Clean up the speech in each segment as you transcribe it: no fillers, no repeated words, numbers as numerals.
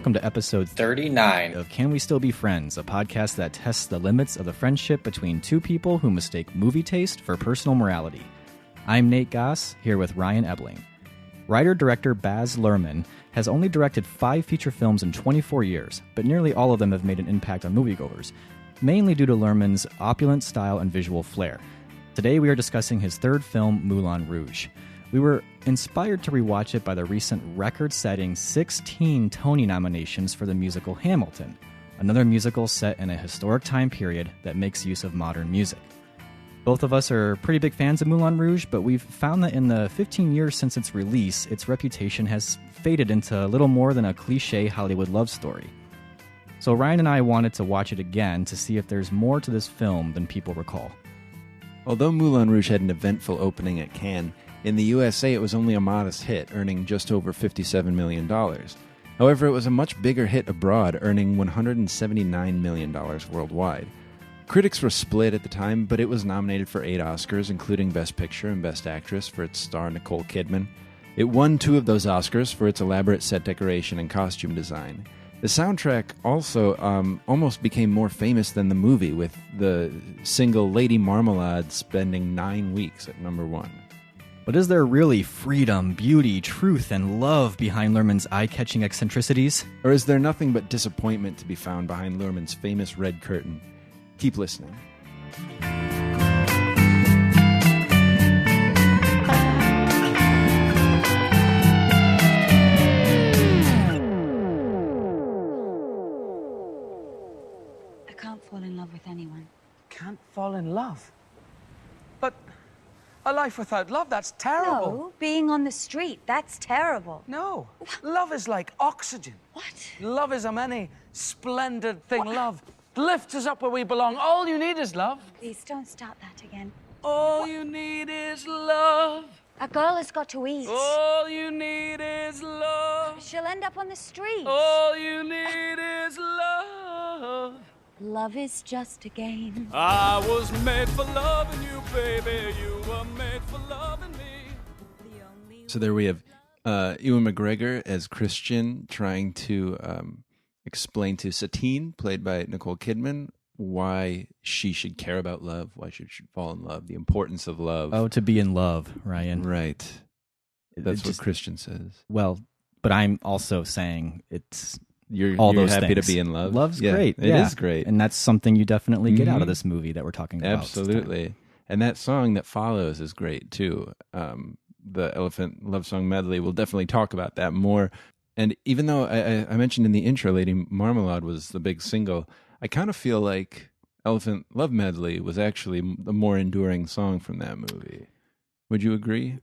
welcome to episode 39 of Can We Still Be Friends, a podcast that tests the limits of the friendship between two people who mistake movie taste for personal morality. I'm Nate Goss, here with Ryan Ebling. Writer-director Baz Luhrmann has only directed 5 feature films in 24 years, but nearly all of them have made an impact on moviegoers, mainly due to Luhrmann's opulent style and visual flair. Today we are discussing his third film, Moulin Rouge. We were inspired to rewatch it by the recent record-setting 16 Tony nominations for the musical Hamilton, another musical set in a historic time period that makes use of modern music. Both of us are pretty big fans of Moulin Rouge, but we've found that in the 15 years since its release, its reputation has faded into little more than a cliche Hollywood love story. So Ryan and I wanted to watch it again to see if there's more to this film than people recall. Although Moulin Rouge had an eventful opening at Cannes, in the USA it was only a modest hit, earning just over $57 million. However, it was a much bigger hit abroad, earning $179 million worldwide. Critics were split at the time, but it was nominated for 8 Oscars, including Best Picture and Best Actress for its star Nicole Kidman. It won 2 of those Oscars for its elaborate set decoration and costume design. The soundtrack also almost became more famous than the movie, with the single Lady Marmalade spending 9 weeks at number 1. But is there really freedom, beauty, truth, and love behind Luhrmann's eye-catching eccentricities? Or is there nothing but disappointment to be found behind Luhrmann's famous red curtain? Keep listening. I can't fall in love with anyone. Can't fall in love? But a life without love, that's terrible. No, being on the street, that's terrible. No, love is like oxygen. What? Love is a many splendid thing. Love lifts us up where we belong. All you need is love. Please don't start that again. All you need is love. A girl has got to eat. All you need is love. She'll end up on the street. All you need is love. Love is just a game. I was made for loving you, baby. You were made for loving me. So there we have Ewan McGregor as Christian trying to explain to Satine, played by Nicole Kidman, why she should care about love, why she should fall in love, the importance of love. Oh, to be in love, Ryan. Right. That's Just- what Christian says. Well, but I'm also saying it's You're all those happy things. to be in love? Love's Yeah, great. It is great. And that's something you definitely get out of Mhm. this movie that we're talking about. Absolutely. And that song that follows is great too. The Elephant Love Song medley, we'll definitely talk about that more. And even though I mentioned in the intro Lady Marmalade was the big single, I kind of feel like Elephant Love Medley was actually the more enduring song from that movie. Would you agree?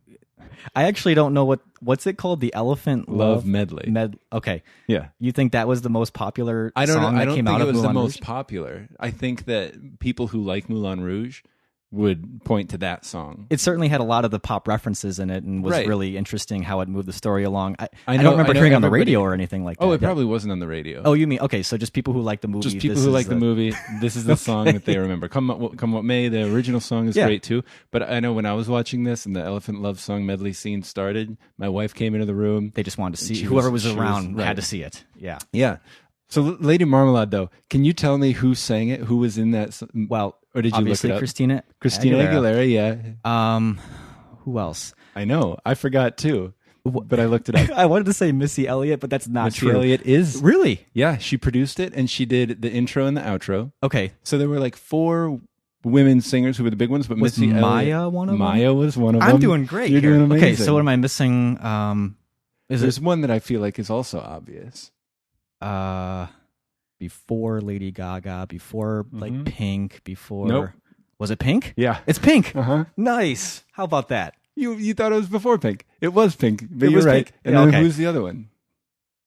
I actually don't know what's it called? The Elephant Love Medley. Okay. Yeah. You think that was the most popular I don't song know. that I don't came think out it of was the Moulin most Rouge? popular. I think that people who like Moulin Rouge would point to that song. It certainly had a lot of the pop references in it and was Right. really interesting how it moved the story along. I know- don't remember I know hearing it on the everybody- radio or anything like that. Oh, it Yeah. probably wasn't on the radio. Oh, you mean, okay, so just people who like the movie. Just people this who is like the movie. This is the song that they remember. Come what may. The original song is Yeah. great too. But I know when I was watching this and the Elephant Love Song medley scene started, my wife came into the room. They just wanted to see, She whoever was- was she around was- had right. to see it. Yeah. Yeah. So Lady Marmalade, though, can you tell me who sang it? Who was in that? Well, or did you obviously look it up? Christina Aguilera, yeah. Who else? I know. I forgot too. But I looked it up. I wanted to say Missy Elliott, but that's not Missy true. Elliott is. Really? Yeah, she produced it and she did the intro and the outro. Okay. So there were like 4 women singers who were the big ones, but Was Missy Maya Elliott, one of them? Maya was one of them. I'm doing great. You're here. doing amazing. Okay, so what am I missing? There's one that I feel like is also obvious. Before Lady Gaga, before like Pink, before Nope. Was it Pink? Yeah. It's Pink. Uh-huh. Nice. How about that? You thought it was before Pink. It was Pink, but It you're was right. Pink. And Yeah, then okay. who's the other one?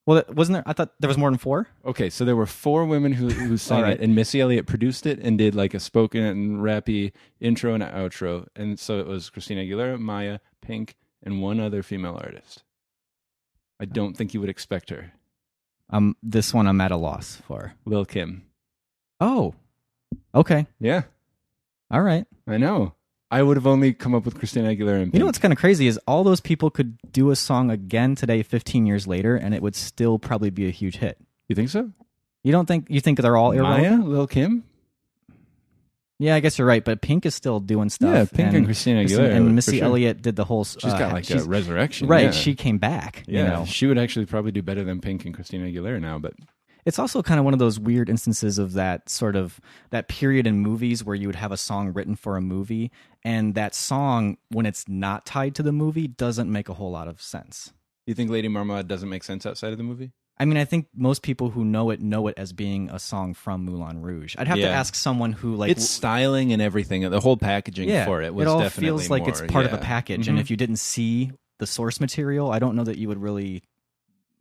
Well, wasn't there? I thought there was more than 4. Okay, so there were 4 women who sang All right. it, and Missy Elliott produced it and did like a spoken and rappy intro and outro. And so it was Christina Aguilera, Maya, Pink, and one other female artist. I don't think you would expect her. This one I'm at a loss for. Lil' Kim. Oh. Okay. Yeah, All right. I know. I would have only come up with Christina Aguilera and Pink. You know what's kind of crazy is all those people could do a song again today, 15 years later, and it would still probably be a huge hit. You think so? You think they're all irrelevant? Maya, Lil Kim? Yeah, I guess you're right, but Pink is still doing stuff. Yeah, Pink and Christina Aguilera. And Missy sure. Elliott did the whole... She's got like a resurrection. Right, yeah. she came back. Yeah, you know? she would actually probably do better than Pink and Christina Aguilera now, but... It's also kind of one of those weird instances of that sort of that period in movies where you would have a song written for a movie, and that song, when it's not tied to the movie, doesn't make a whole lot of sense. You think Lady Marmalade doesn't make sense outside of the movie? I mean, I think most people who know it as being a song from Moulin Rouge. I'd have to ask someone who like its styling and everything, the whole packaging for it was it all definitely feels like more, it's part of a package, and if you didn't see the source material, I don't know that you would really.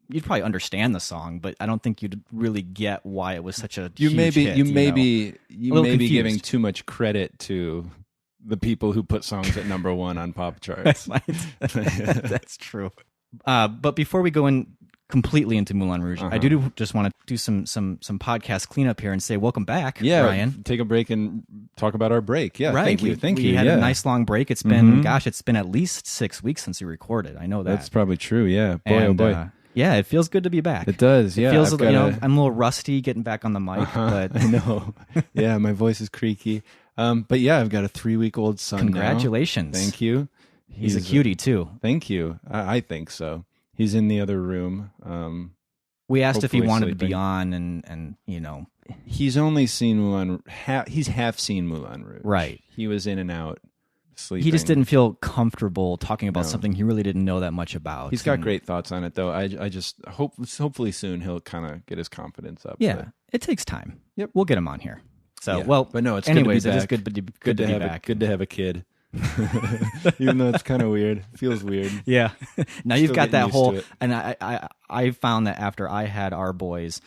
You'd probably understand the song, but I don't think you'd really get why it was such a huge hit. You may be giving confused. too much credit to the people who put songs at number one on pop charts. That's true. But before we go in completely into Moulin Rouge, I do just want to do some podcast cleanup here and say welcome back, Ryan. Take a break and talk about our break. Yeah, right. Thank you. We had a nice long break. It's been, it's been at least 6 weeks since we recorded. I know that. That's probably true. Yeah, oh boy. Yeah, it feels good to be back. It does. Yeah, it feels I'm a little rusty getting back on the mic, but I know. Yeah, my voice is creaky. But yeah, I've got a 3-week-old son. Congratulations! Now. Thank you. He's a cutie too. Thank you. I think so. He's in the other room. We asked if he wanted to be on, and he's only seen Moulin. He's half seen Moulin Rouge. Right. He was in and out. Sleeping. He just didn't feel comfortable talking about something he really didn't know that much about. He's got great thoughts on it, though. I just hopefully soon he'll kind of get his confidence up. Yeah, but. It takes time. Yep, we'll get him on here. So but no, it's anyways, good to be back. It is good to be back. Good to have a kid, even though it's kind of weird. It feels weird. Yeah. Now you've got that whole, it. and I found that after I had our boys,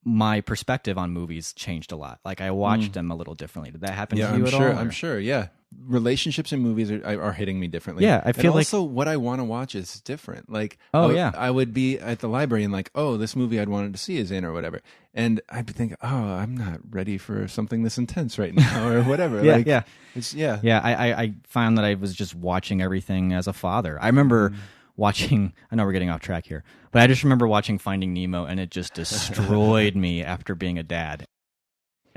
my perspective on movies changed a lot. Like I watched them a little differently. Did that happen to you at all? I'm sure. Yeah. Relationships in movies are hitting me differently. Yeah, I feel and also what I want to watch is different. Like, I would be at the library and like, this movie I'd wanted to see is in or whatever, and I'd be thinking, I'm not ready for something this intense right now or whatever. I found that I was just watching everything as a father. I remember watching. I know we're getting off track here, but I just remember watching Finding Nemo, and it just destroyed me after being a dad.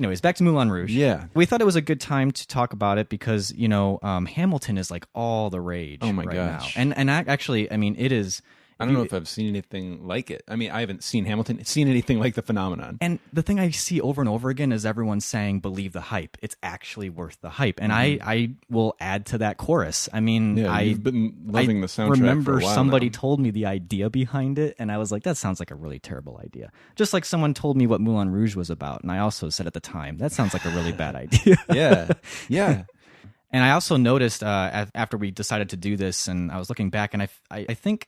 Anyways, back to Moulin Rouge. Yeah. We thought it was a good time to talk about it because, Hamilton is like all the rage oh my right gosh. now. And actually, I mean, it is... I don't know if I've seen anything like it. I mean, I haven't seen Hamilton, seen anything like the phenomenon. And the thing I see over and over again is everyone saying, believe the hype. It's actually worth the hype. And I will add to that chorus. I mean, you've been loving the soundtrack I remember for a while somebody now. told me the idea behind it, and I was like, that sounds like a really terrible idea. Just like someone told me what Moulin Rouge was about, and I also said at the time, that sounds like a really bad idea. Yeah. And I also noticed after we decided to do this, and I was looking back, and I think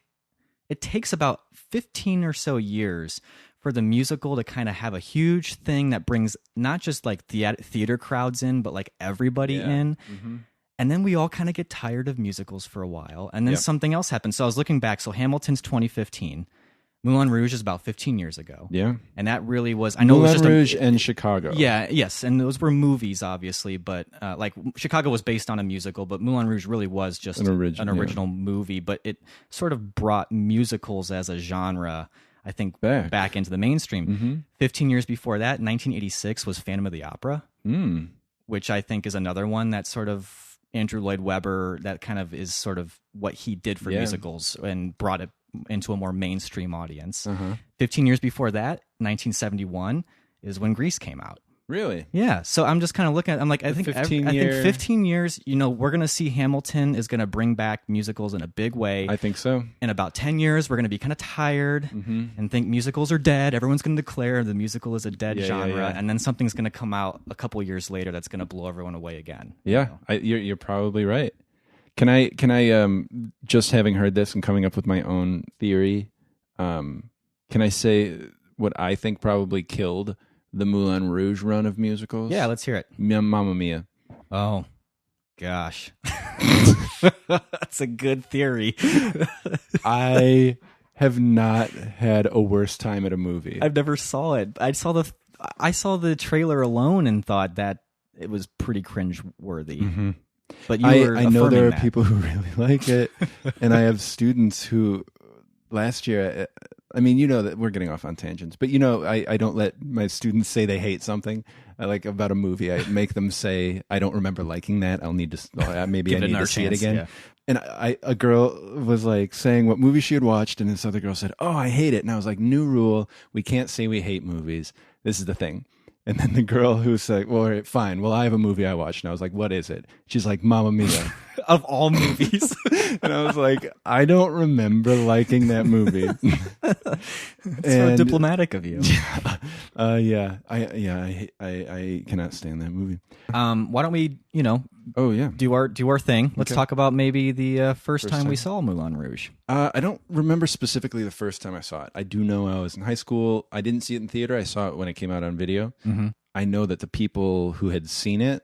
it takes about 15 or so years for the musical to kind of have a huge thing that brings not just like theater crowds in, but like everybody in. Mm-hmm. And then we all kind of get tired of musicals for a while, and then something else happens. So I was looking back. So Hamilton's 2015. Moulin Rouge is about 15 years ago. Yeah. And that really was... I know Moulin it was just Rouge and Chicago. Yeah, yes. And those were movies, obviously, but like Chicago was based on a musical, but Moulin Rouge really was just an original movie. But it sort of brought musicals as a genre, I think, back into the mainstream. Mm-hmm. 15 years before that, 1986, was Phantom of the Opera, which I think is another one that sort of Andrew Lloyd Webber, that kind of is sort of what he did for musicals and brought it into a more mainstream audience. 15 years before that, 1971, is when Grease came out. Really? Yeah. So I'm just kind of looking at, I'm like, I think 15 years, we're going to see Hamilton is going to bring back musicals in a big way. I think so. In about 10 years, we're going to be kind of tired and think musicals are dead. Everyone's going to declare the musical is a dead genre. And then something's going to come out a couple years later that's going to blow everyone away again. Yeah. You're probably right. Can I just having heard this and coming up with my own theory, can I say what I think probably killed the Moulin Rouge run of musicals? Yeah, let's hear it. Mamma Mia. Oh, gosh. That's a good theory. I have not had a worse time at a movie. I've never saw it. I saw the trailer alone and thought that it was pretty cringe-worthy. But I know there are that. people who really like it, and I have students who last year. I mean, you know that we're getting off on tangents, but you know, I don't let my students say they hate something. I like about a movie. I make them say, I don't remember liking that. I'll need to, maybe I need to see it again. Yeah. And a girl was like saying what movie she had watched, and this other girl said, oh, I hate it. And I was like, new rule. We can't say we hate movies. This is the thing. And then the girl who's like, well, all right, fine. Well, I have a movie I watched. And I was like, what is it? She's like, Mamma Mia. Of all movies. And I was like, I don't remember liking that movie. So diplomatic of you. Yeah. I cannot stand that movie. Why don't we, Oh, yeah. do our thing? Let's Okay. talk about maybe the first time we saw Moulin Rouge. I don't remember specifically the first time I saw it. I do know I was in high school. I didn't see it in theater. I saw it when it came out on video. Mm-hmm. I know that the people who had seen it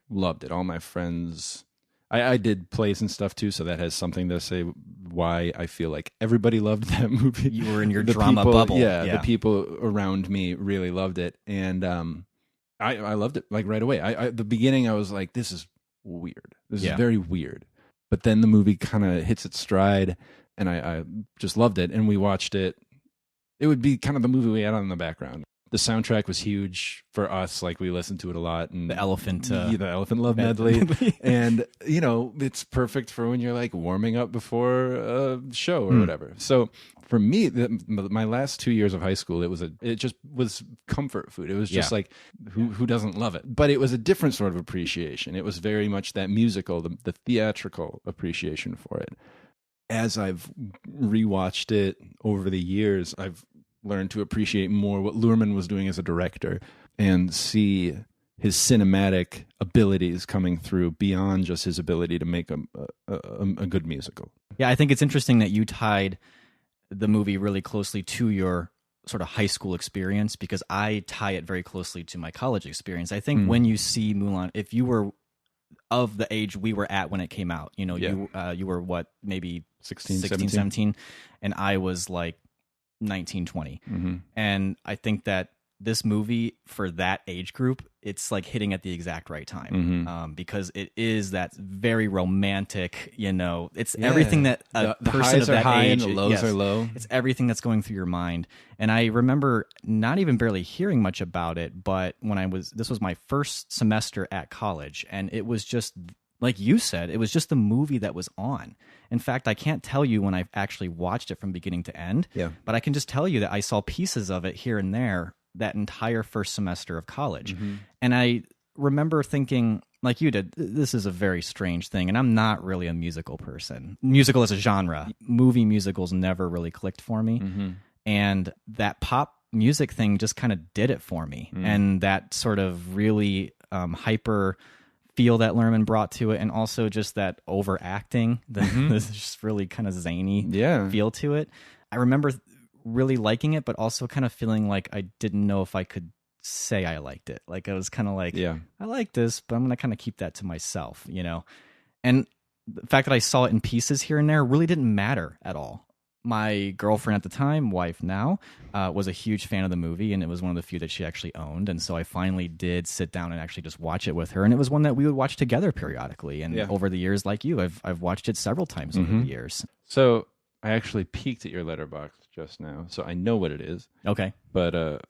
loved it. All my friends. I did plays and stuff too, so that has something to say why I feel like everybody loved that movie. You were in your The drama people- bubble. Yeah, the people around me really loved it, and I loved it like right away. The beginning, I was like, "This is weird. This is very weird," but then the movie kind of hits its stride, and I just loved it. And we watched it. It would be kind of the movie we had on in the background. The soundtrack was huge for us. Like we listened to it a lot, and The Elephant, the Elephant Love Medley, and it's perfect for when you're like warming up before a show or whatever. So for me, my last 2 years of high school, it just was comfort food. It was just like who doesn't love it? But it was a different sort of appreciation. It was very much that musical, the theatrical appreciation for it. As I've rewatched it over the years, I've learned to appreciate more what Luhrmann was doing as a director and see his cinematic abilities coming through beyond just his ability to make a good musical. Yeah, I think it's interesting that you tied the movie really closely to your sort of high school experience, because I tie it very closely to my college experience. I think when you see Moulin, if you were of the age we were at when it came out, you were what, maybe 16, 17, and I was like 19, 20. Mm-hmm. And I think that this movie, for that age group, it's like hitting at the exact right time, because it is that very romantic, it's everything that a the person highs of are that high age, and the lows are low. It's everything that's going through your mind. And I remember not even barely hearing much about it, but this was my first semester at college, and it was just, like you said, it was just the movie that was on. In fact, I can't tell you when I actually watched it from beginning to end, but I can just tell you that I saw pieces of it here and there that entire first semester of college. And I remember thinking, like you did, this is a very strange thing, and I'm not really a musical person. Musical as a genre. Movie musicals never really clicked for me. And that pop music thing just kind of did it for me. And that sort of really hyper feel that Luhrmann brought to it, and also just that overacting, this just really kind of zany feel to it. I remember really liking it, but also kind of feeling like I didn't know if I could say I liked it. Like I was kind of like, I like this, but I'm going to kind of keep that to myself, And the fact that I saw it in pieces here and there really didn't matter at all. My girlfriend at the time, wife now, was a huge fan of the movie, and it was one of the few that she actually owned. And so I finally did sit down and actually just watch it with her. And it was one that we would watch together periodically. And over the years, like you, I've watched it several times over the years. So I actually peeked at your letterbox just now, so I know what it is. Okay, but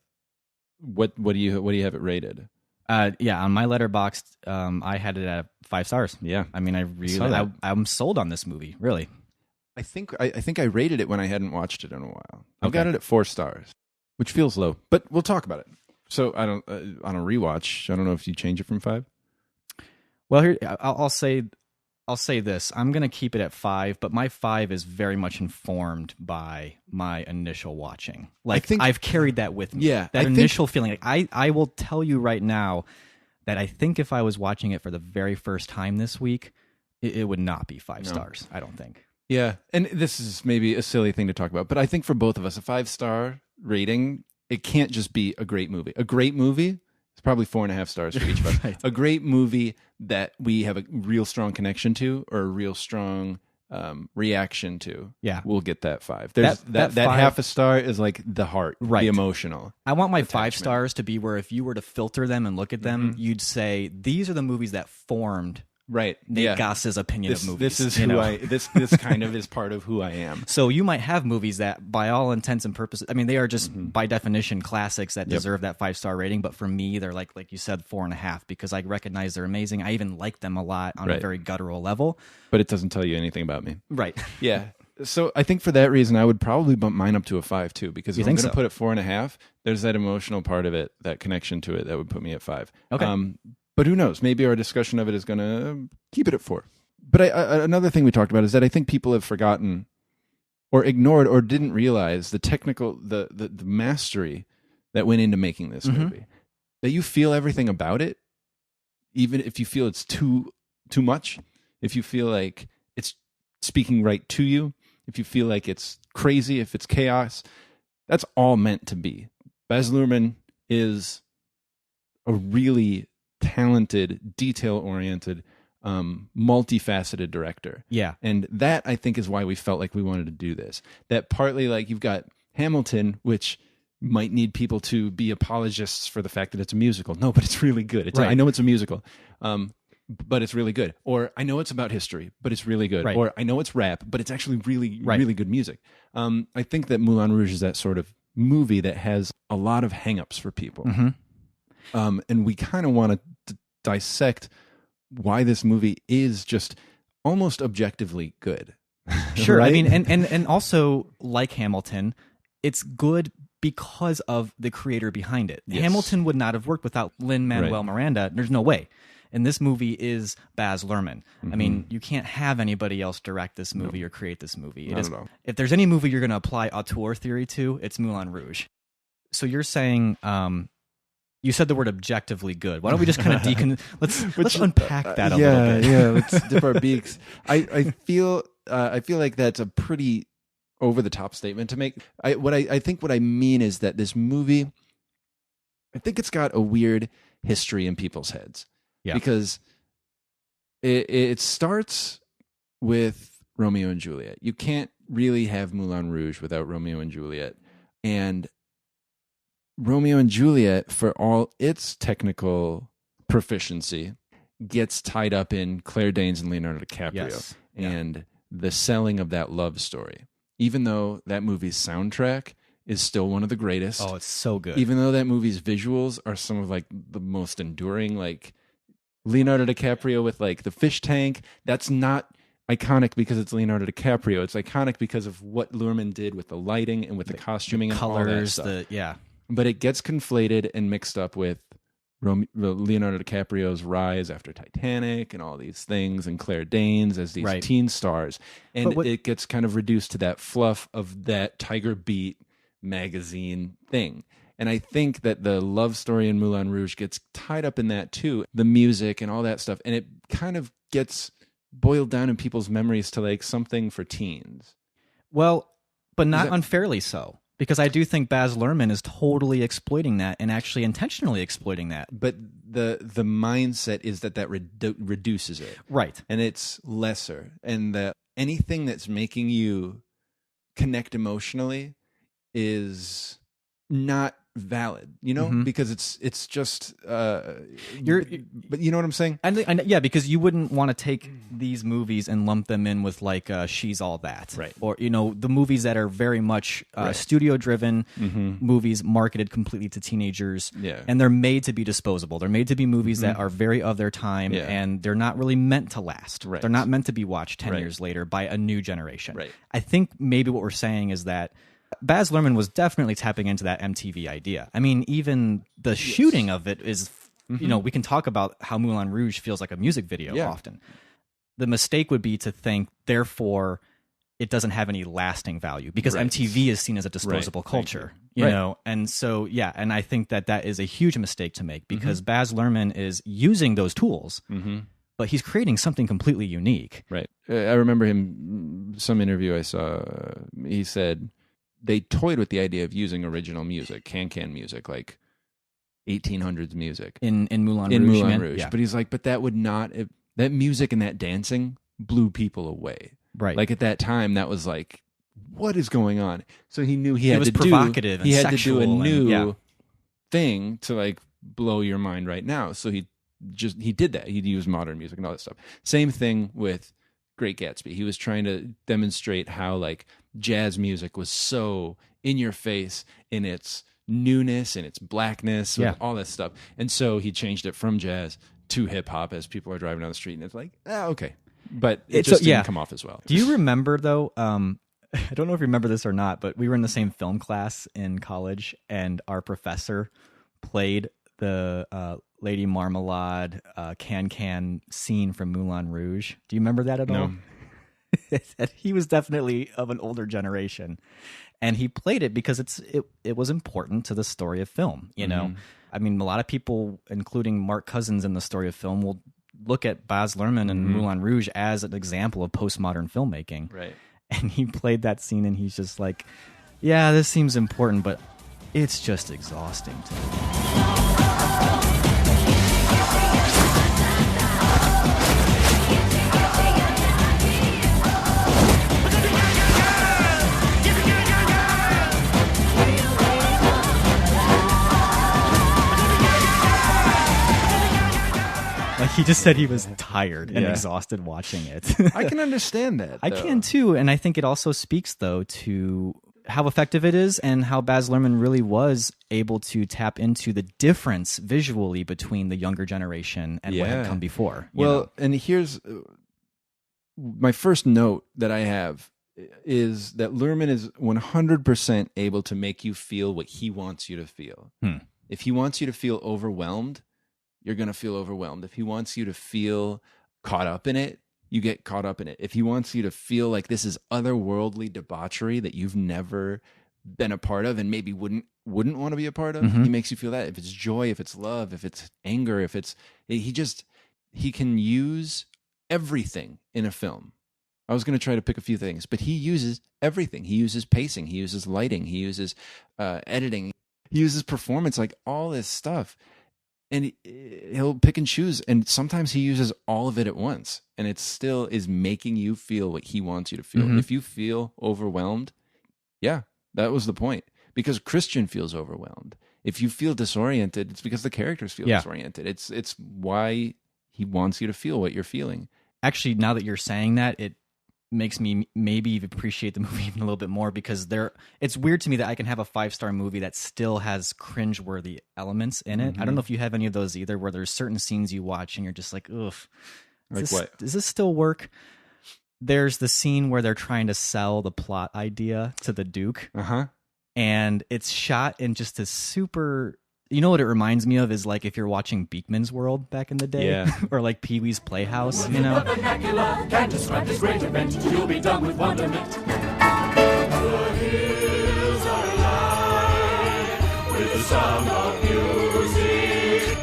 what do you have it rated? On my Letterboxd, I had it at 5 stars. Yeah, I mean, I'm sold on this movie, really. I think I rated it when I hadn't watched it in a while. I've got it at 4 stars, which feels low, but we'll talk about it. So I don't on a rewatch. I don't know if you change it from 5. Well, here I'll say this: I'm going to keep it at 5, but my 5 is very much informed by my initial watching. Like I've carried that with me. Yeah, that initial feeling. Like, I will tell you right now that I think if I was watching it for the very first time this week, it would not be 5 stars. I don't think. Yeah, and this is maybe a silly thing to talk about, but I think for both of us, a 5-star rating, it can't just be a great movie. A great movie is probably 4.5 stars for each of us. Right. A great movie that we have a real strong connection to, or a real strong reaction to, we'll get that 5. There's that 5, half a star is like the heart, the emotional. I want my attachment. 5 stars to be where if you were to filter them and look at them, you'd say these are the movies that formed Right. Nate Goss's opinion of movies. This is you who know? this kind of is part of who I am. So you might have movies that, by all intents and purposes, I mean, they are just by definition classics that deserve that 5-star rating. But for me, they're like you said, 4.5 because I recognize they're amazing. I even like them a lot on a very guttural level. But it doesn't tell you anything about me. Right. Yeah. So I think for that reason, I would probably bump mine up to a 5 too, because if I'm going to put it 4.5, there's that emotional part of it, that connection to it that would put me at 5. Okay. But who knows? Maybe our discussion of it is going to keep it at 4. But another thing we talked about is that I think people have forgotten or ignored or didn't realize the technical, the mastery that went into making this movie. That you feel everything about it, even if you feel it's too much, if you feel like it's speaking right to you, if you feel like it's crazy, if it's chaos, that's all meant to be. Baz Luhrmann is a really talented, detail-oriented, multifaceted director. Yeah. And that, I think, is why we felt like we wanted to do this. That partly, like, you've got Hamilton, which might need people to be apologists for the fact that it's a musical. No, but it's really good. I know it's a musical, but it's really good. Or I know it's about history, but it's really good. Or I know it's rap, but it's actually really, really good music. I think that Moulin Rouge is that sort of movie that has a lot of hangups for people. And we kind of want to dissect why this movie is just almost objectively good. Sure. Right? I mean, and also, like Hamilton, it's good because of the creator behind it. Yes. Hamilton would not have worked without Lin-Manuel Miranda. There's no way. And this movie is Baz Luhrmann. I mean, you can't have anybody else direct this movie or create this movie. Not at all. If there's any movie you're going to apply auteur theory to, it's Moulin Rouge. So you're saying, you said the word objectively good. Why don't we just kind of let's unpack that a little bit? Yeah, let's dip our beaks. I feel like that's a pretty over the top statement to make. I think what I mean is that this movie, I think it's got a weird history in people's heads. Yeah. Because it starts with Romeo and Juliet. You can't really have Moulin Rouge without Romeo and Juliet. And Romeo and Juliet, for all its technical proficiency, gets tied up in Claire Danes and Leonardo DiCaprio and the selling of that love story. Even though that movie's soundtrack is still one of the greatest. Oh, it's so good. Even though that movie's visuals are some of like the most enduring, like Leonardo DiCaprio with like the fish tank, that's not iconic because it's Leonardo DiCaprio. It's iconic because of what Luhrmann did with the lighting and with the costuming and colors, all that stuff. But it gets conflated and mixed up with Leonardo DiCaprio's rise after Titanic and all these things, and Claire Danes as these teen stars. And it gets kind of reduced to that fluff of that Tiger Beat magazine thing. And I think that the love story in Moulin Rouge gets tied up in that too, the music and all that stuff. And it kind of gets boiled down in people's memories to like something for teens. Well, but not unfairly so. Because I do think Baz Luhrmann is totally exploiting that and actually intentionally exploiting that. But the mindset is that reduces it. Right. And it's lesser. And that anything that's making you connect emotionally is not valid, you know, because it's just but you know what I'm saying? Yeah, because you wouldn't want to take these movies and lump them in with like She's All That, right? Or you know, the movies that are very much studio driven movies marketed completely to teenagers, and they're made to be disposable. They're made to be movies that are very of their time, and they're not really meant to last. They're not meant to be watched 10 years later by a new generation. I think maybe what we're saying is that Baz Luhrmann was definitely tapping into that MTV idea. I mean, even the shooting of it is, you know, we can talk about how Moulin Rouge feels like a music video often. The mistake would be to think, therefore, it doesn't have any lasting value because MTV is seen as a disposable culture, you know? And so, and I think that is a huge mistake to make because Baz Luhrmann is using those tools, but he's creating something completely unique. Right. I remember some interview I saw, he said, they toyed with the idea of using original music, can music, like 1800s music in Moulin Rouge. In Moulin Rouge, but he's like, but that would not that music and that dancing blew people away, right? Like at that time, that was like, what is going on? So he knew he had to provocative. He had to do a new thing to like blow your mind right now. So he he did that. He'd use modern music and all that stuff. Same thing with Great Gatsby. He was trying to demonstrate how like jazz music was so in your face in its newness and its blackness, with all that stuff. And so he changed it from jazz to hip hop as people are driving down the street, and it's like, okay. But it just didn't come off as well. Do you remember though? I don't know if you remember this or not, but we were in the same film class in college, and our professor played the Lady Marmalade can scene from Moulin Rouge. Do you remember that at all? He was definitely of an older generation, and he played it because it was important to the story of film. You know, I mean, a lot of people, including Mark Cousins in the story of film, will look at Baz Luhrmann and Moulin Rouge as an example of postmodern filmmaking. Right. And he played that scene, and he's just like, yeah, this seems important, but it's just exhausting to me. Like, he just said he was tired and exhausted watching it. I can understand that, though. I can too, and I think it also speaks, though, to how effective it is and how Baz Luhrmann really was able to tap into the difference visually between the younger generation and what had come before. Well, and here's my first note that I have is that Luhrmann is 100% able to make you feel what he wants you to feel. If he wants you to feel overwhelmed, you're going to feel overwhelmed. If he wants you to feel caught up in it, you get caught up in it. If he wants you to feel like this is otherworldly debauchery that you've never been a part of and maybe wouldn't want to be a part of, he makes you feel that. If it's joy, if it's love, if it's anger, if it's he can use everything in a film. I was going to try to pick a few things, but he uses everything. He uses pacing, he uses lighting, he uses editing, he uses performance, like all this stuff. And he'll pick and choose, and sometimes he uses all of it at once, and it still is making you feel what he wants you to feel. If you feel overwhelmed, that was the point. Because Christian feels overwhelmed. If you feel disoriented, it's because the characters feel disoriented. It's why he wants you to feel what you're feeling. Actually, now that you're saying that, it makes me maybe appreciate the movie even a little bit more, because it's weird to me that I can have a 5-star movie that still has cringeworthy elements in it. I don't know if you have any of those either, where there's certain scenes you watch and you're just like, ugh, does this still work? There's the scene where they're trying to sell the plot idea to the Duke, and it's shot in just a super... You know what it reminds me of is like if you're watching Beekman's World back in the day, or like Pee-wee's Playhouse, you know? Can't describe this great event, you'll be done with wonderment. The hills are alive with the sound of music.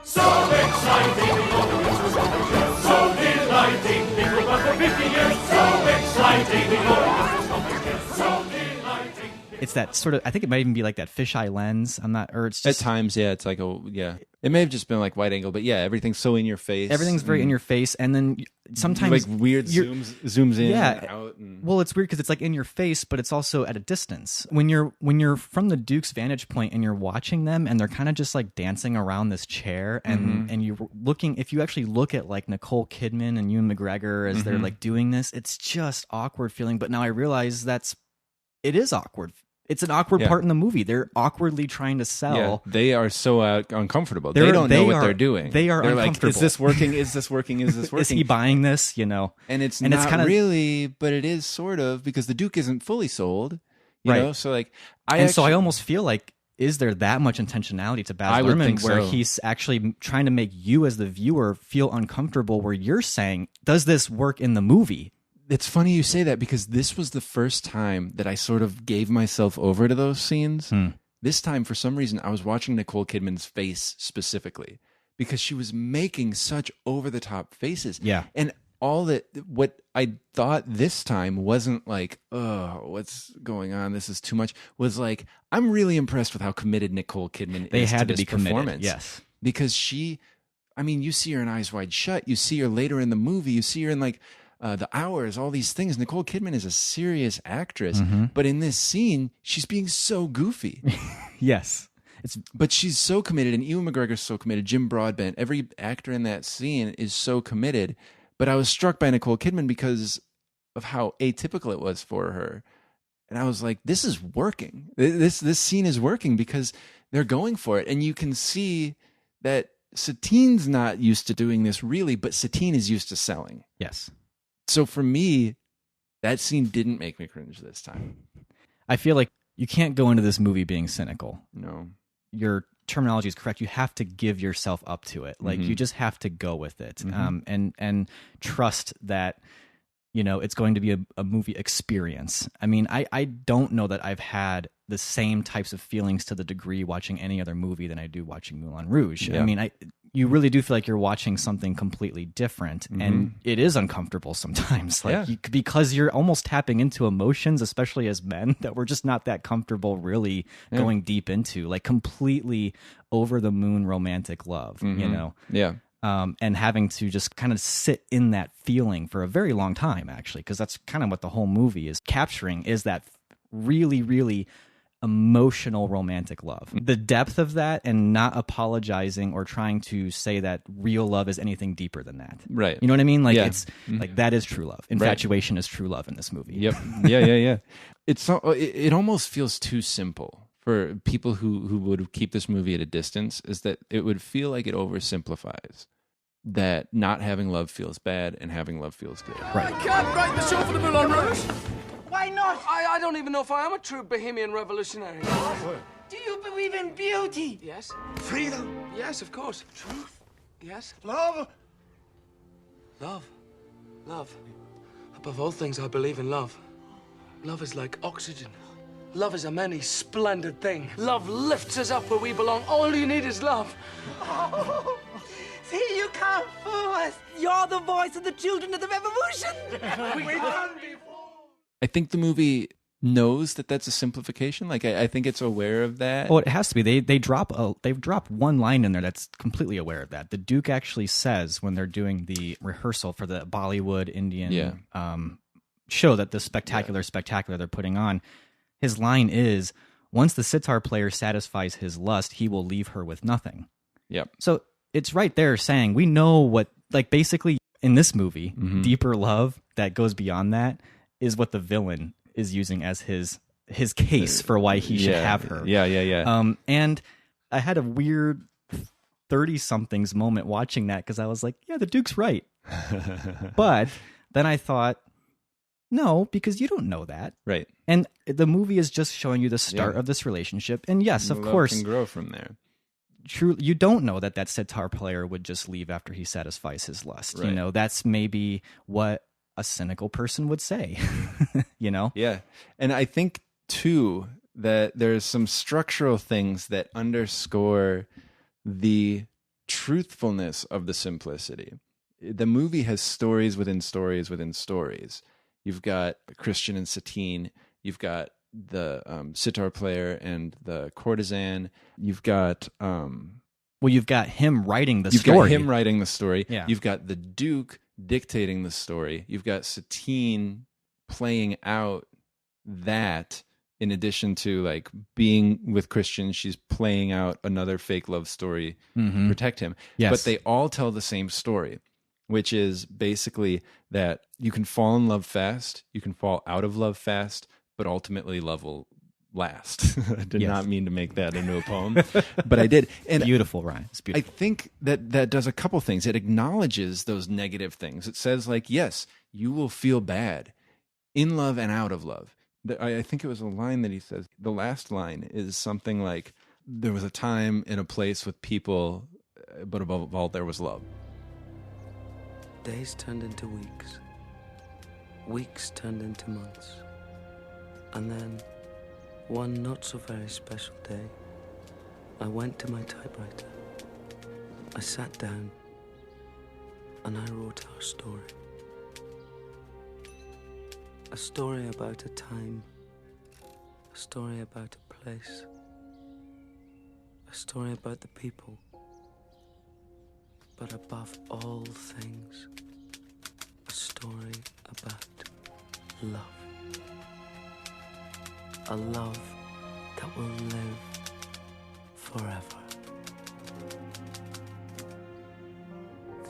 So exciting, the audience was contagious. So delighting, it will run for 50 years. So exciting, the audience was contagious. So delighting. It's that sort of, I think it might even be like that fisheye lens. It's just... At times, it's like it may have just been like wide angle, but everything's so in your face. Everything's very in your face, and then sometimes... Like weird zooms in and out. Well, it's weird because it's like in your face, but it's also at a distance. When you're from the Duke's vantage point and you're watching them, and they're kind of just like dancing around this chair, and you're looking, if you actually look at like Nicole Kidman and Ewan McGregor as they're like doing this, it's just awkward feeling. But now I realize it is awkward. It's an awkward part in the movie. They're awkwardly trying to sell. Yeah, they are so uncomfortable. They don't know what they're doing. They're like, uncomfortable. is this working? Is this working? Is this working? Is he buying this? You know? And it's not really, but it is sort of, because the Duke isn't fully sold. You know? So like, so I almost feel like, is there that much intentionality to Baz Luhrmann where he's actually trying to make you as the viewer feel uncomfortable, where you're saying, does this work in the movie? It's funny you say that, because this was the first time that I sort of gave myself over to those scenes. This time, for some reason, I was watching Nicole Kidman's face specifically, because she was making such over-the-top faces. Yeah. And what I thought this time wasn't like, oh, what's going on? This is too much. Was like, I'm really impressed with how committed Nicole Kidman is to this performance. Yes. Because you see her in Eyes Wide Shut. You see her later in the movie. You see her in like... The Hours, all these things. Nicole Kidman is a serious actress, but in this scene, she's being so goofy. Yes. But she's so committed, and Ewan McGregor's so committed. Jim Broadbent, every actor in that scene is so committed. But I was struck by Nicole Kidman because of how atypical it was for her. And I was like, this is working. This scene is working because they're going for it. And you can see that Satine's not used to doing this really, but Satine is used to selling. Yes. So for me, that scene didn't make me cringe this time. I feel like you can't go into this movie being cynical. No. Your terminology is correct. You have to give yourself up to it. Like you just have to go with it, and trust that, you know, it's going to be a movie experience. I mean, I don't know that I've had the same types of feelings to the degree watching any other movie than I do watching Moulin Rouge. Yeah. I mean, you really do feel like you're watching something completely different, and it is uncomfortable sometimes. Like because you're almost tapping into emotions, especially as men, that we're just not that comfortable really going deep into, like completely over the moon romantic love, you know? Yeah. And having to just kind of sit in that feeling for a very long time, actually, because that's kind of what the whole movie is capturing, is that really, really emotional romantic love. The depth of that, and not apologizing or trying to say that real love is anything deeper than that. Right. You know what I mean? Like it's like that is true love. Infatuation is true love in this movie. Yep. Yeah. It almost feels too simple for people who would keep this movie at a distance, is that it would feel like it oversimplifies that not having love feels bad and having love feels good. Right. I can't write the show for the Moulin Rouge. Why not? I don't even know if I am a true bohemian revolutionary. Do you believe in beauty? Yes. Freedom? Yes, of course. Truth? Yes. Love? Love. Love. Above all things, I believe in love. Love is like oxygen. Love is a many splendid thing. Love lifts us up where we belong. All you need is love. Oh, see, you can't fool us. You're the voice of the children of the revolution. We've done before. I think the movie knows that that's a simplification. Like I think it's aware of that. Well, it has to be. They've dropped one line in there that's completely aware of that. The Duke actually says when they're doing the rehearsal for the Bollywood Indian show, that the spectacular they're putting on, his line is, once the sitar player satisfies his lust, he will leave her with nothing. Yep. So it's right there saying, we know what, like, basically in this movie, deeper love that goes beyond that is what the villain is using as his case for why he should have her. Yeah. And I had a weird 30-somethings moment watching that, because I was like, yeah, the Duke's right. But then I thought, no, because you don't know that. Right. And the movie is just showing you the start of this relationship. And yes, of Love course, can grow from there. True, you don't know that sitar player would just leave after he satisfies his lust. Right. You know, that's maybe what a cynical person would say. You know? Yeah. And I think too that there's some structural things that underscore the truthfulness of the simplicity. The movie has stories within stories within stories. You've got Christian and Satine. You've got the sitar player and the courtesan. You've got you've got him writing the You've story. got him writing the story. Yeah. You've got the Duke dictating the story. You've got Satine playing out that, in addition to like being with Christian, she's playing out another fake love story to protect him. Yes. But they all tell the same story, which is basically that you can fall in love fast, you can fall out of love fast, but ultimately love will last. I did not mean to make that into a poem, but I did. And beautiful, Ryan. It's beautiful. I think that does a couple things. It acknowledges those negative things. It says, like, yes, you will feel bad in love and out of love. I think it was a line that he says. The last line is something like, there was a time in a place with people, but above all, there was love. Days turned into weeks. Weeks turned into months. And then, one not so very special day, I went to my typewriter. I sat down and I wrote our story. A story about a time, a story about a place, a story about the people, but above all things, a story about love. A love that will live forever.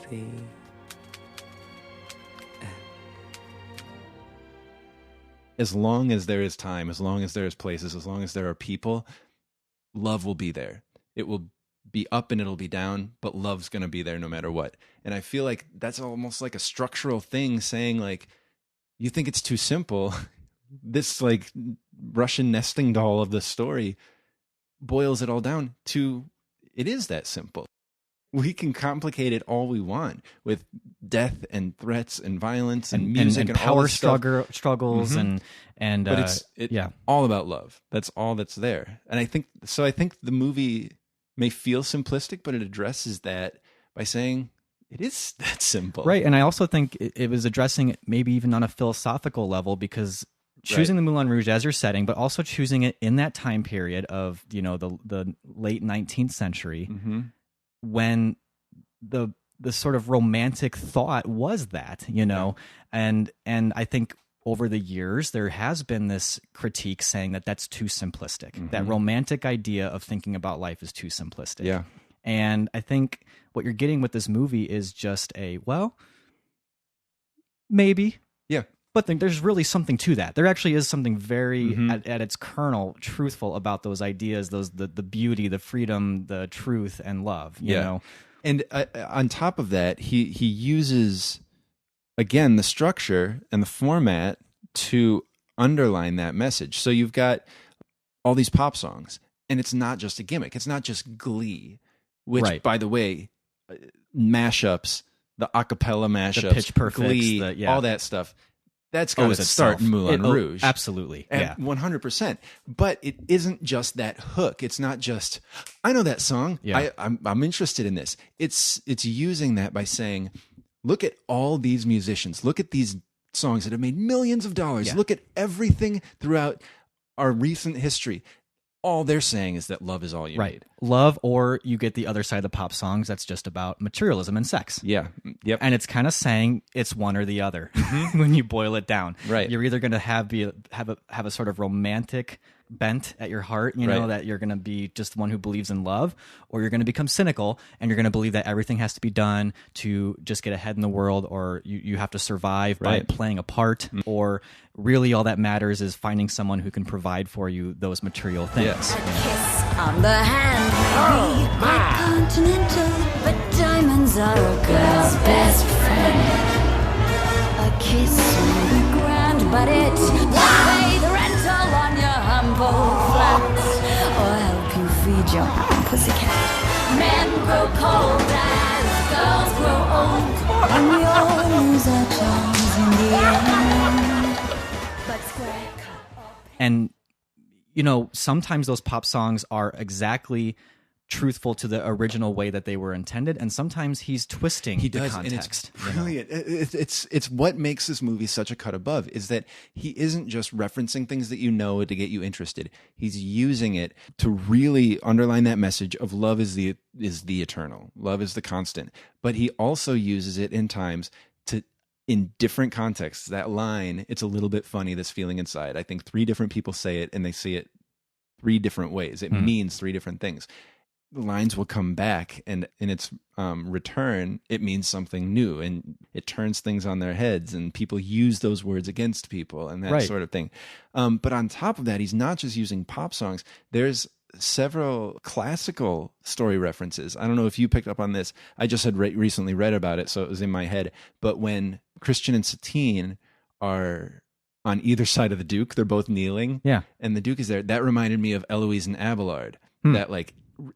The end. As long as there is time, as long as there is places, as long as there are people, love will be there. It will be up and it'll be down, but love's going to be there no matter what. And I feel like that's almost like a structural thing, saying like, you think it's too simple. This like Russian nesting doll of the story boils it all down to, it is that simple. We can complicate it all we want with death and threats and violence and music and power all this stuff. struggles and But it's all about love. That's all that's there. And I think the movie may feel simplistic, but it addresses that by saying it is that simple. Right. And I also think it was addressing it maybe even on a philosophical level, because choosing the Moulin Rouge as your setting, but also choosing it in that time period of, the late 19th century, when the sort of romantic thought was that, and I think over the years there has been this critique saying that that's too simplistic. That romantic idea of thinking about life is too simplistic. Yeah. And I think what you're getting with this movie is just maybe. Yeah. But there's really something to that. There actually is something very, at its kernel, truthful about those ideas, the beauty, the freedom, the truth, and love. You know. And on top of that, he uses, again, the structure and the format to underline that message. So you've got all these pop songs, and it's not just a gimmick. It's not just Glee, which, by the way, mashups, the a cappella mashups, the Pitch Perfects, Glee, all that stuff. That's got to start in Moulin Rouge. Absolutely. And 100%. But it isn't just that hook. It's not just, I know that song. Yeah. I'm interested in this. It's using that by saying, look at all these musicians. Look at these songs that have made millions of dollars. Yeah. Look at everything throughout our recent history. All they're saying is that love is all you need. Love, or you get the other side of the pop songs that's just about materialism and sex. Yeah. Yep. And it's kind of saying it's one or the other when you boil it down. Right. You're either going to have a sort of romantic bent at your heart, that you're going to be just the one who believes in love, or you're going to become cynical and you're going to believe that everything has to be done to just get ahead in the world, or you have to survive by playing a part, or really all that matters is finding someone who can provide for you those material things. Yes. A kiss on the hand, be quite continental, but diamonds are a girl's best friend. A kiss may be grand, but it won't pay the rental on your humble flat, or help you feed your happy pussycat. Men grow cold as girls grow old, and we all lose our charms in the end. But square cut. And sometimes those pop songs are exactly truthful to the original way that they were intended, and sometimes he's twisting the context. And it's brilliant. It's what makes this movie such a cut above, is that he isn't just referencing things that to get you interested. He's using it to really underline that message of love is the eternal, love is the constant. But he also uses it in times in different contexts. That line, it's a little bit funny, this feeling inside. I think 3 different people say it, and they say it 3 different ways. It means 3 different things. The lines will come back, and in its return, it means something new, and it turns things on their heads, and people use those words against people and that sort of thing. But on top of that, he's not just using pop songs. There's several classical story references. I don't know if you picked up on this. I just had recently read about it, so it was in my head. But when Christian and Satine are on either side of the Duke, they're both kneeling, and the Duke is there. That reminded me of Eloise and Abelard, that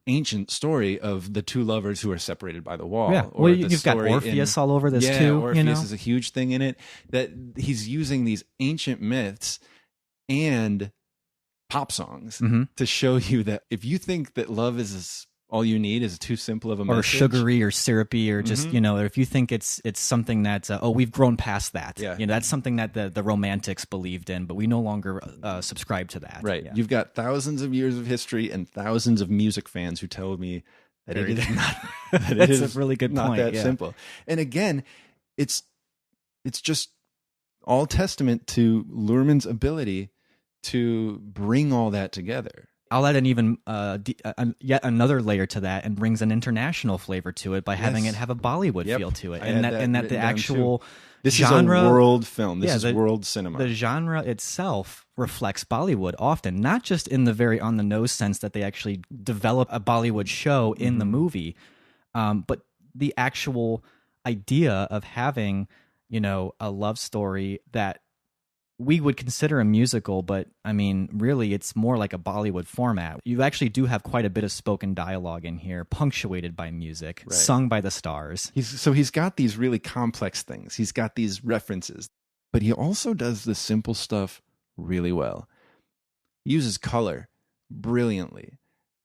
ancient story of the 2 lovers who are separated by the wall. Yeah, well, you've got Orpheus all over this too. Orpheus is a huge thing in it. That he's using these ancient myths and pop songs to show you that if you think that love is all you need, is too simple of a message, or sugary or syrupy, or just or if you think it's something that we've grown past that, that's something that the romantics believed in, but we no longer subscribe to that. Right. You've got thousands of years of history and thousands of music fans who tell me that it is not. That's a really good point. Not that simple. And again, it's just all testament to Luhrmann's ability to bring all that together. I'll add an even yet another layer to that, and brings an international flavor to it by having it have a Bollywood feel to it, and that the actual this genre, is a world film. This yeah, is world cinema. The genre itself reflects Bollywood often, not just in the very on the nose sense that they actually develop a Bollywood show in the movie, but the actual idea of having, you know, a love story that we would consider a musical, but I mean, really, it's more like a Bollywood format. You actually do have quite a bit of spoken dialogue in here, punctuated by music, sung by the stars. He's got these really complex things. He's got these references, but he also does the simple stuff really well. He uses color brilliantly,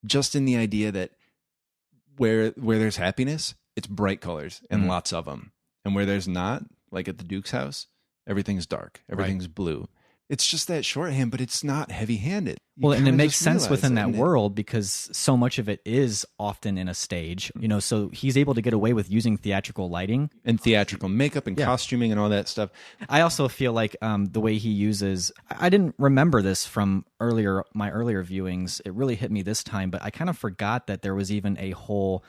just in the idea that where there's happiness, it's bright colors and lots of them, and where there's not, like at the Duke's house, everything's dark. Everything's blue. It's just that shorthand, but it's not heavy-handed. Well, and it makes sense within that world because so much of it is often in a stage, you know, so he's able to get away with using theatrical lighting. And theatrical makeup and costuming and all that stuff. I also feel like the way he uses... I didn't remember this from my earlier viewings. It really hit me this time, but I kind of forgot that there was even a whole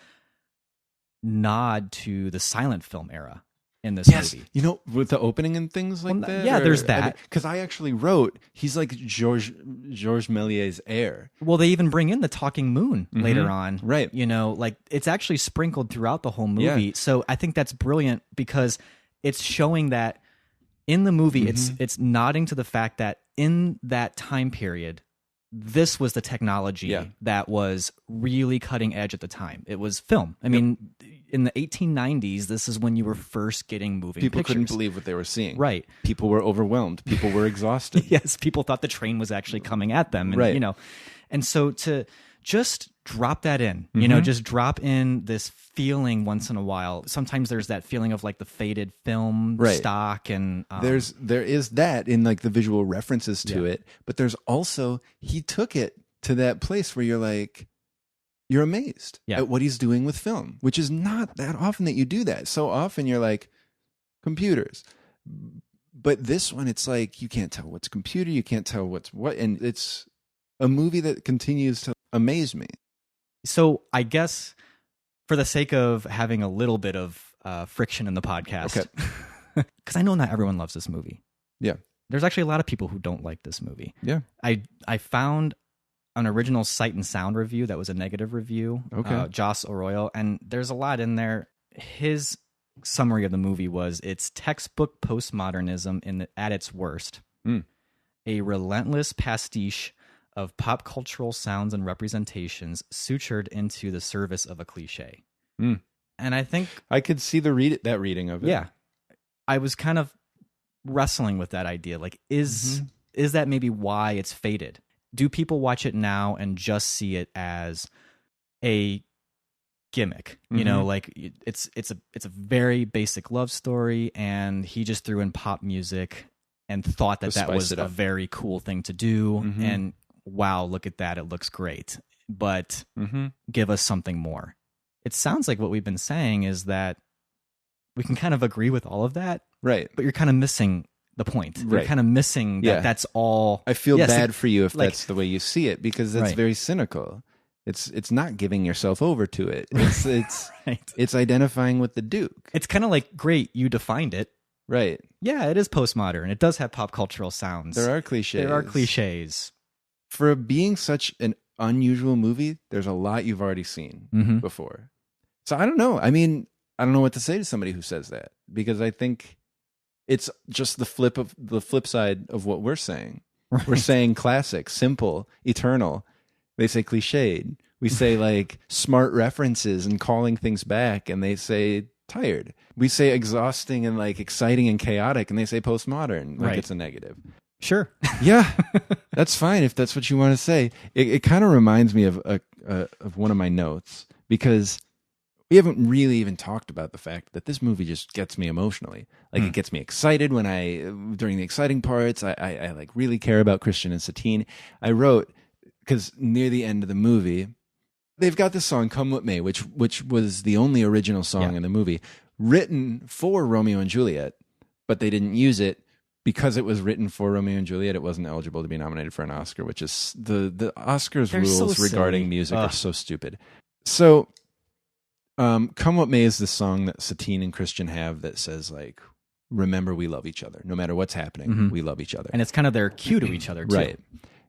nod to the silent film era in this movie. You know, with the opening and things like that? Yeah, there's that. Because I actually wrote, he's like Georges Méliès's heir. Well, they even bring in the talking moon later on. Right. You know, like it's actually sprinkled throughout the whole movie. Yeah. So I think that's brilliant because it's showing that in the movie, it's nodding to the fact that in that time period, this was the technology that was really cutting edge at the time. It was film. I mean, in the 1890s, this is when you were first getting moving pictures. People couldn't believe what they were seeing. Right. People were overwhelmed. People were exhausted. Yes, people thought the train was actually coming at them. And, you know, and so to just drop that in, you know, just drop in this feeling once in a while. Sometimes there's that feeling of like the faded film stock, and there is that in like the visual references to it, but there's also, he took it to that place where you're amazed at what he's doing with film, which is not that often that you do that. So often you're like, computers. But this one, it's like, you can't tell what's computer, you can't tell what's what, and it's a movie that continues to amaze me. So I guess for the sake of having a little bit of friction in the podcast, because I know not everyone loves this movie. Yeah. There's actually a lot of people who don't like this movie. Yeah. I found an original Sight and Sound review that was a negative review, Joss Arroyo, and there's a lot in there. His summary of the movie was, it's textbook postmodernism at its worst. A relentless pastiche of pop cultural sounds and representations sutured into the service of a cliche. And I think... I could see that reading of it. Yeah. I was kind of wrestling with that idea. Like, is that maybe why it's faded? Do people watch it now and just see it as a gimmick? You know, like it's a very basic love story, and he just threw in pop music and thought that was a very cool thing to do. And wow, look at that, it looks great. But give us something more. It sounds like what we've been saying is that we can kind of agree with all of that, right? But you're kind of missing the point. You're kind of missing that that's all. I feel bad for you if that's the way you see it, because that's very cynical. It's not giving yourself over to it. It's it's identifying with the Duke. It's kind of like, great, you defined it. Right. Yeah, it is postmodern. It does have pop cultural sounds. There are cliches. For being such an unusual movie, there's a lot you've already seen before. So I don't know. I mean, I don't know what to say to somebody who says that, because I think it's just the flip side of what we're saying. Right. We're saying classic, simple, eternal. They say cliched. We say like smart references and calling things back, and they say tired. We say exhausting and like exciting and chaotic, and they say postmodern. Like it's a negative. Sure. Yeah, that's fine if that's what you want to say. It kind of reminds me of one of my notes, because we haven't really even talked about the fact that this movie just gets me emotionally. Like it gets me excited during the exciting parts. I like really care about Christian and Satine. I wrote, because near the end of the movie, they've got this song "Come With Me," which was the only original song in the movie, written for Romeo and Juliet, but they didn't use it because it was written for Romeo and Juliet, it wasn't eligible to be nominated for an Oscar, which is the Oscars rules so regarding silly. music are so stupid. So, Come What May is the song that Satine and Christian have that says, like, remember we love each other. No matter what's happening, we love each other. And it's kind of their cue to each other, too. Right.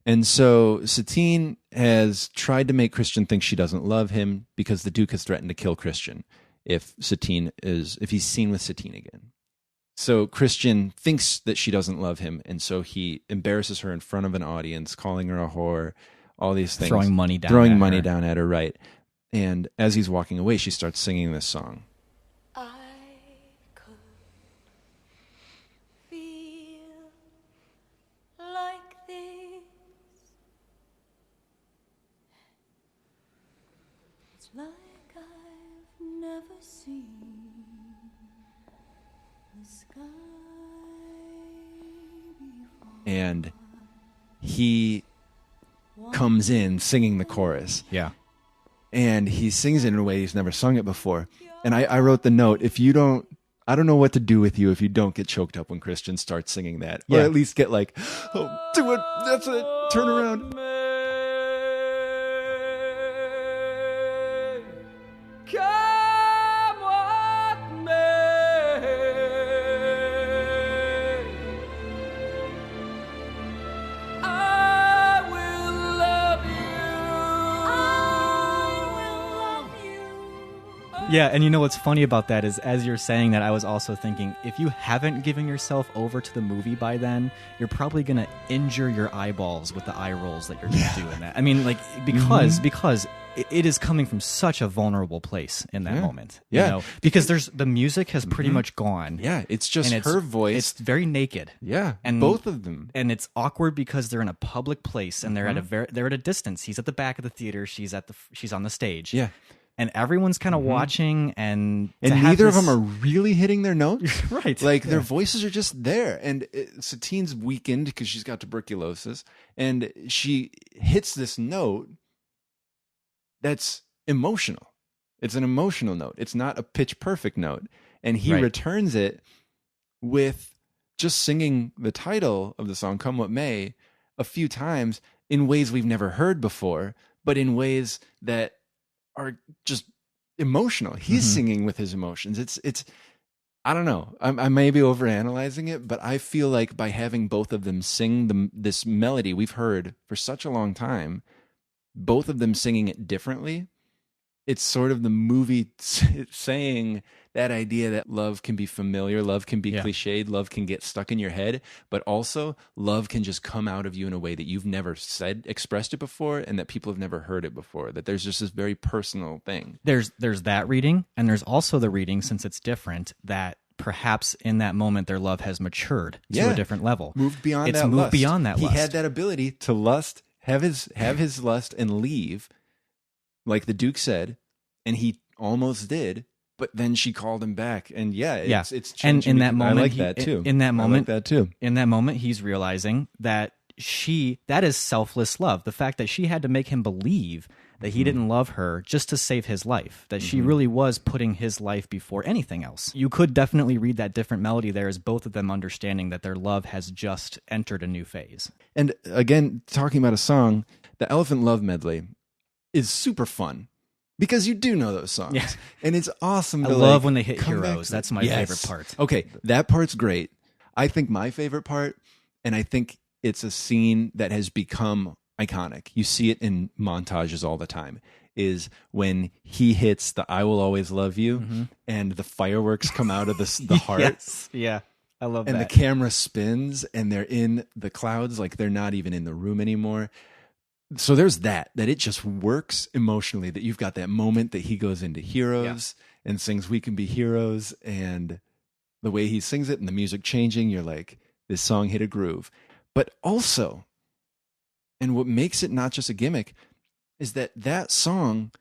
And so Satine has tried to make Christian think she doesn't love him because the Duke has threatened to kill Christian if he's seen with Satine again. So Christian thinks that she doesn't love him, and so he embarrasses her in front of an audience, calling her a whore, all these things. Throwing money down at her, right. And as he's walking away, she starts singing this song. I could feel like this. It's like I've never seen the sky before. And he comes in singing the chorus. Yeah. And he sings it in a way he's never sung it before. And I wrote the note, I don't know what to do with you if you don't get choked up when Christian starts singing that. Or at least get like, oh, do it, that's it, turn around. Come what may, I will love you. Yeah, and you know what's funny about that is as you're saying that, I was also thinking, if you haven't given yourself over to the movie by then, you're probably going to injure your eyeballs with the eye rolls that you're going to do in that. I mean, like, because it is coming from such a vulnerable place in that moment. Yeah. You know? Because the music has pretty much gone. Yeah, it's just and her voice. It's very naked. Yeah, and both of them. And it's awkward because they're in a public place and they're at a distance. He's at the back of the theater. She's on the stage. Yeah. And everyone's kind of watching, and neither of them are really hitting their notes. Right. Like, their voices are just there. And Satine's weakened because she's got tuberculosis. And she hits this note that's emotional. It's an emotional note. It's not a pitch perfect note. And he returns it with just singing the title of the song, Come What May, a few times in ways we've never heard before, but in ways that are just emotional. He's singing with his emotions. It's I don't know. I may be overanalyzing it, but I feel like by having both of them sing this melody we've heard for such a long time, both of them singing it differently, it's sort of the movie saying that idea that love can be familiar, love can be cliched, love can get stuck in your head, but also love can just come out of you in a way that you've never expressed it before, and that people have never heard it before, that there's just this very personal thing. There's that reading, and there's also the reading, since it's different, that perhaps in that moment their love has matured to a different level. Moved beyond it's that moved lust. beyond that he lust. had that ability to lust, have his lust and leave, like the Duke said, and he almost did. But then she called him back, and it's changing. And in that moment, I like that too. In that moment, I like that too. In that moment, he's realizing that that is selfless love. The fact that she had to make him believe that he didn't love her just to save his life, that she really was putting his life before anything else. You could definitely read that different melody there as both of them understanding that their love has just entered a new phase. And again, talking about a song, the Elephant Love Medley is super fun. Because you do know those songs. Yeah. And it's awesome I to love when they hit come heroes. That's my favorite part. Okay, that part's great. I think my favorite part, and I think it's a scene that has become iconic. You see it in montages all the time, is when he hits the I Will Always Love You and the fireworks come out of the heart. Yes. Yeah. I love and that. The camera spins and they're in the clouds, like they're not even in the room anymore. So there's that it just works emotionally, that you've got that moment that he goes into Heroes and sings We Can Be Heroes, and the way he sings it and the music changing, you're like, this song hit a groove. But also, and what makes it not just a gimmick, is that song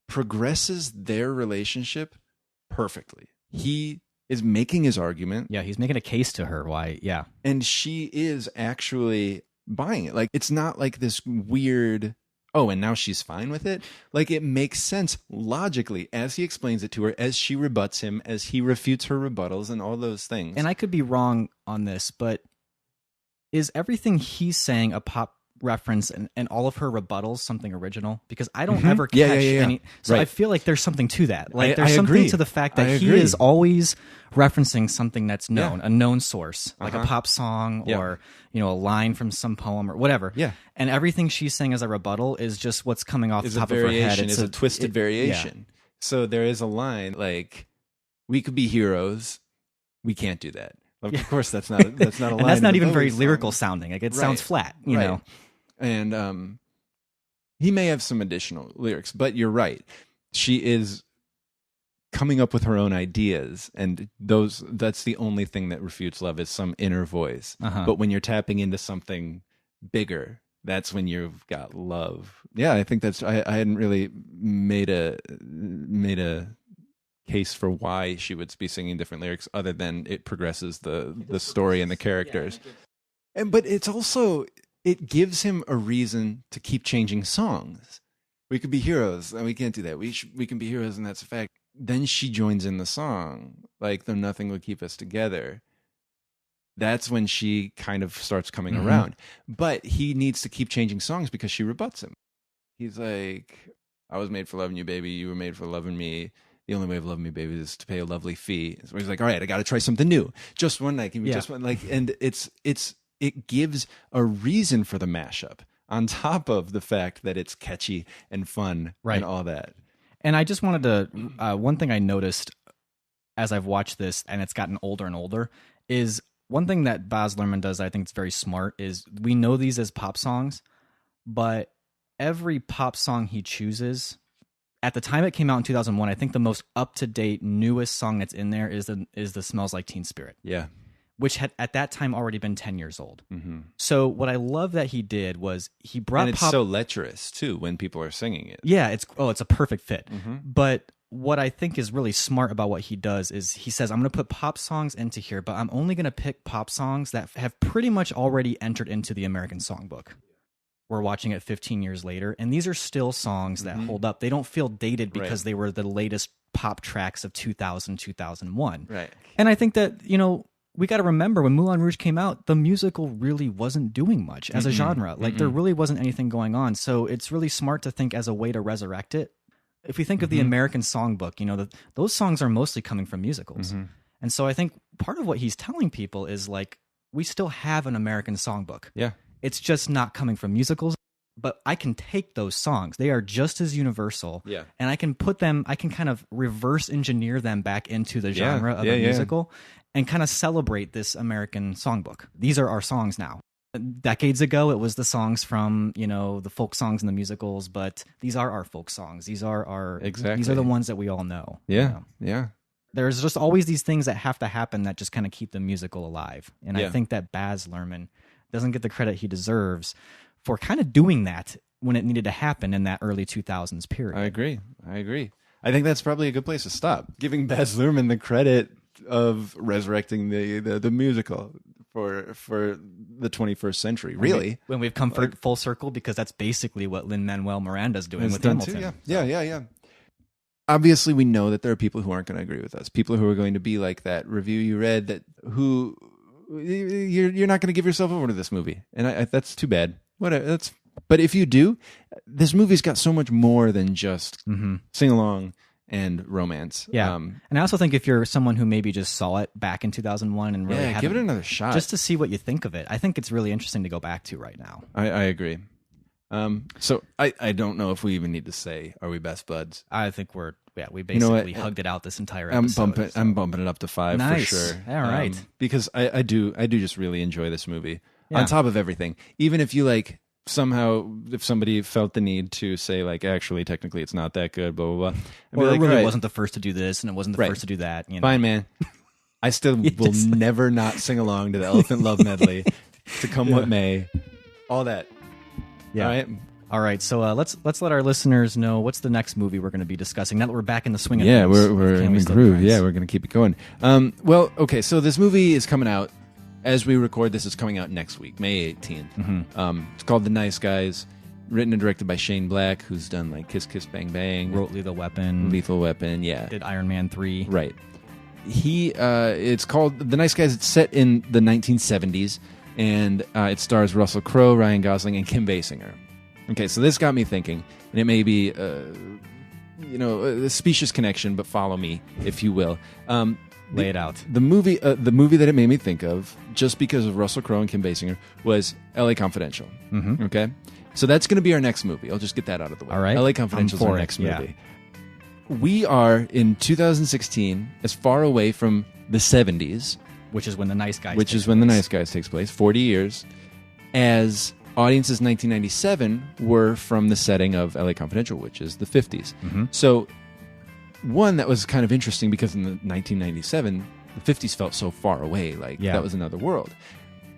progresses their relationship perfectly. He is making his argument. Yeah, he's making a case to her why, and she is actually buying it. Like, it's not like this weird, oh, and now she's fine with it. Like, it makes sense logically as he explains it to her, as she rebuts him, as he refutes her rebuttals and all those things. And I could be wrong on this, but is everything he's saying a pop reference and all of her rebuttals something original? Because I don't ever catch any. So I feel like there's something to that. Like there's something agree. to the fact that he is always referencing something that's known, a known source, like a pop song or a line from some poem or whatever. Yeah. And everything she's saying as a rebuttal is just what's coming off the top of her head. It's a twisted variation. Yeah. So there is a line like, "We could be heroes. We can't do that." Of course, that's not a line. And that's not even very lyrical sounding. Like it sounds flat, you know. And he may have some additional lyrics, but you're right. She is coming up with her own ideas, and that's the only thing that refutes love is some inner voice. But when you're tapping into something bigger, that's when you've got love. Yeah, I think that's I hadn't really made a case for why she would be singing different lyrics other than it progresses the story and the characters. But it's also, it gives him a reason to keep changing songs. We could be heroes, and we can't do that. We can be heroes, and that's a fact. Then she joins in the song, like, though nothing would keep us together. That's when she kind of starts coming around. But he needs to keep changing songs because she rebuts him. He's like, "I was made for loving you, baby. You were made for loving me. The only way of loving me, baby, is to pay a lovely fee." So he's like, "All right, I got to try something new. Just one night, give me just one." Like, and it gives a reason for the mashup on top of the fact that it's catchy and fun and all that. And I just wanted to, one thing I noticed as I've watched this, and it's gotten older and older, is one thing that Baz Luhrmann does, I think it's very smart, is we know these as pop songs, but every pop song he chooses, at the time it came out in 2001, I think the most up-to-date, newest song that's in there is the Smells Like Teen Spirit. Yeah. Which had at that time already been 10 years old. So what I love that he did was he brought and it's so lecherous too when people are singing it. Yeah, it's a perfect fit. But what I think is really smart about what he does is he says, I'm going to put pop songs into here, but I'm only going to pick pop songs that have pretty much already entered into the American Songbook. We're watching it 15 years later, and these are still songs that hold up. They don't feel dated because they were the latest pop tracks of 2000, 2001. Right. And I think that, we got to remember when Moulin Rouge came out, the musical really wasn't doing much as a genre. Like there really wasn't anything going on. So it's really smart to think as a way to resurrect it. If we think of the American Songbook, those songs are mostly coming from musicals. And so I think part of what he's telling people is like, we still have an American Songbook. Yeah. It's just not coming from musicals. But I can take those songs. They are just as universal. Yeah. And I can put them, I can kind of reverse engineer them back into the genre of a musical and kind of celebrate this American Songbook. These are our songs now. Decades ago, it was the songs from, the folk songs and the musicals, but these are our folk songs. These are these are the ones that we all know. Yeah. Yeah. There's just always these things that have to happen that just kind of keep the musical alive. And I think that Baz Luhrmann doesn't get the credit he deserves for kind of doing that when it needed to happen in that early 2000s period. I agree. I think that's probably a good place to stop. Giving Baz Luhrmann the credit of resurrecting the musical for the 21st century, really. When we've come full circle, because that's basically what Lin-Manuel Miranda's doing with Hamilton. Too, yeah. Obviously, we know that there are people who aren't going to agree with us, people who are going to be like that review you read, who you're not going to give yourself over to this movie. And that's too bad. Whatever. But if you do, this movie's got so much more than just sing along and romance. Yeah. And I also think if you're someone who maybe just saw it back in 2001 and really give it another shot just to see what you think of it, I think it's really interesting to go back to right now. I agree. So I don't know if we even need to say, are we best buds? I think we basically hugged it out this entire episode. I'm bumping it up to 5 for sure. All right. Because I do just really enjoy this movie. Yeah. On top of everything, even if you if somebody felt the need to say actually technically it's not that good, blah blah blah, or it really wasn't the first to do this and it wasn't the first to do that. Fine, man. I still will never not sing along to the Elephant Love Medley, to come what may, all that. Yeah. All right. So let's let our listeners know what's the next movie we're going to be discussing. Now that we're back in the swing of things. We're in the groove. Yeah, we're going to keep it going. Well, okay. So this movie is coming out. As we record, this is coming out next week, May 18th. It's called The Nice Guys, written and directed by Shane Black, who's done Kiss Kiss Bang Bang. Wrote Lethal Weapon, yeah. Did Iron Man 3. Right. It's called The Nice Guys. It's set in the 1970s. and it stars Russell Crowe, Ryan Gosling, and Kim Basinger. Okay, so this got me thinking, and it may be, a specious connection, but follow me, if you will. Lay it out. The movie that it made me think of, just because of Russell Crowe and Kim Basinger, was L.A. Confidential. Mm-hmm. Okay, so that's going to be our next movie. I'll just get that out of the way. All right, L.A. Confidential is our next movie. We are in 2016, as far away from the 70s, which is when The Nice Guys. The Nice Guys takes place, 40 years, as audiences 1997 were from the setting of L.A. Confidential, which is the 50s. Mm-hmm. So, one, that was kind of interesting because in the 1997, the 50s felt so far away, that was another world.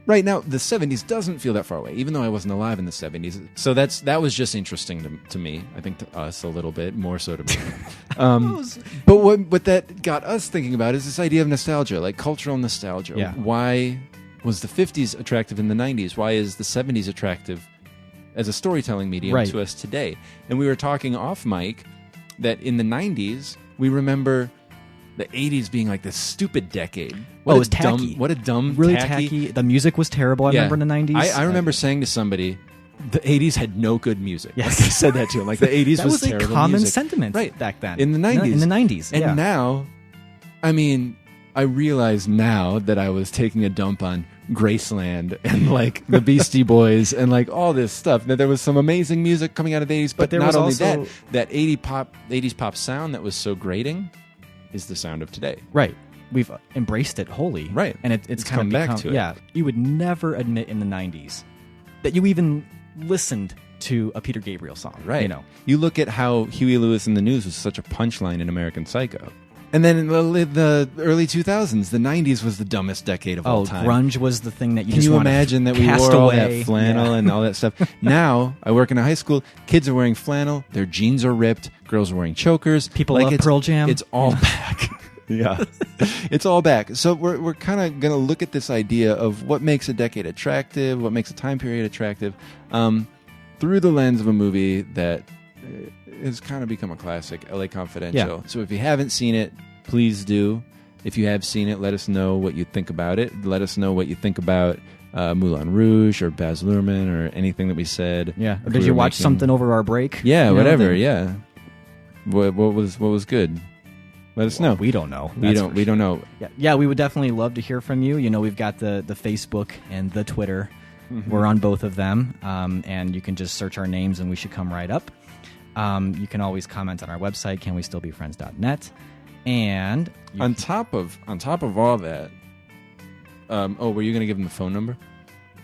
Right now, the 70s doesn't feel that far away, even though I wasn't alive in the 70s. So that was just interesting to me. I think to us a little bit, more so to me. But what that got us thinking about is this idea of nostalgia, like cultural nostalgia. Yeah. Why was the 50s attractive in the 90s? Why is the 70s attractive as a storytelling medium to us today? And we were talking off mic that in the 90s, we remember the 80s being like this stupid decade. It was tacky. What a dumb, really tacky. The music was terrible, I remember in the 90s. I remember saying to somebody, the 80s had no good music. Yes. Like I said that to him. Like the 80s was terrible a common music. sentiment back then. In the 90s. In the 90s, And now, I mean, I realize now that I was taking a dump on Graceland and like the Beastie Boys and like all this stuff. That there was some amazing music coming out of the 80s, but there not was only also that 80s pop sound that was so grating is the sound of today. Right. We've embraced it wholly. Right. And it's kind come of back become, to it. Yeah. You would never admit in the 90s that you even listened to a Peter Gabriel song. Right. You know. You look at how Huey Lewis in the News was such a punchline in American Psycho. And then in the early 2000s, the 90s was the dumbest decade of all time. Grunge was the thing that you Can just you wanted imagine to that we cast wore all away. that flannel and all that stuff? Now, I work in a high school. Kids are wearing flannel. Their jeans are ripped. Girls are wearing chokers. People love Pearl Jam. It's all back. Yeah. It's all back. So we're kind of going to look at this idea of what makes a decade attractive, what makes a time period attractive, through the lens of a movie that has kind of become a classic, L.A. Confidential. Yeah. So if you haven't seen it, please do. If you have seen it, let us know what you think about it. Let us know what you think about Moulin Rouge or Baz Luhrmann or anything that we said. Yeah. Or did you watch something over our break? Yeah, whatever. Yeah. What was good? Let us know. We don't know. We don't know. Yeah, we would definitely love to hear from you. You know, we've got the Facebook and the Twitter. Mm-hmm. We're on both of them, and you can just search our names and we should come right up. You can always comment on our website, canwestillbefriends.net. And on top of all that, were you going to give them the phone number?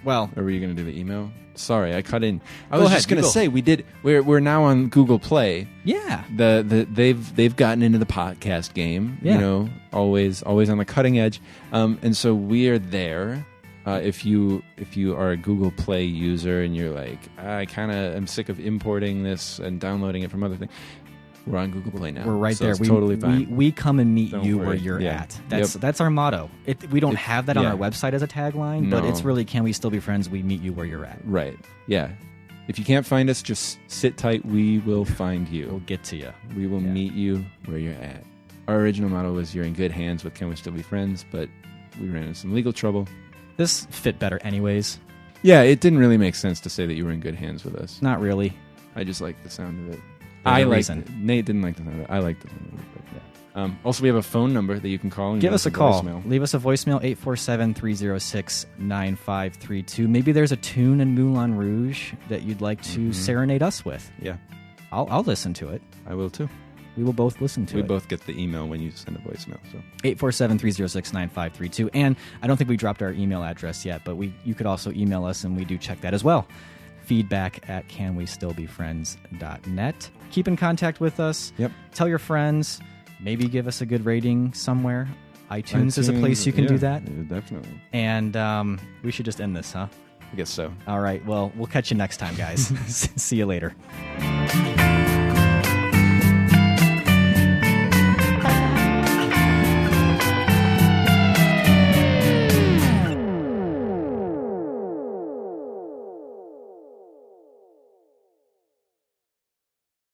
Well, or were you going to do the email? Sorry, I cut in. I was just going to say we're now on Google Play. Yeah, they've gotten into the podcast game. Yeah. You know, always on the cutting edge. And so we are there. If you are a Google Play user and you're like, I kind of am sick of importing this and downloading it from other things, we're on Google Play now. We're right so there. It's totally fine. We come and meet Don't you worry. where you're Yeah. at. That's our motto. We don't have that on our website as a tagline, but it's really, can we still be friends? We meet you where you're at. Right. Yeah. If you can't find us, just sit tight. We will find you. We'll get to you. We will meet you where you're at. Our original motto was, you're in good hands with Can We Still Be Friends, but we ran into some legal trouble. This fit better anyways. Yeah, it didn't really make sense to say that you were in good hands with us. Not really. I just like the sound of it. I liked it. Nate didn't like the sound of it. I liked the sound of it. But yeah. Also, we have a phone number that you can call and give us a call. Voicemail. Leave us a voicemail, 847-306-9532. Maybe there's a tune in Moulin Rouge that you'd like to serenade us with. Yeah. I'll listen to it. I will too. We will both listen to it. We both get the email when you send a voicemail. So 847-306-9532. And I don't think we dropped our email address yet, but you could also email us, and we do check that as well. feedback@canwestillbefriends.net. Keep in contact with us. Yep. Tell your friends. Maybe give us a good rating somewhere. iTunes is a place you can do that. Yeah, definitely. And we should just end this, huh? I guess so. All right. Well, we'll catch you next time, guys. See you later.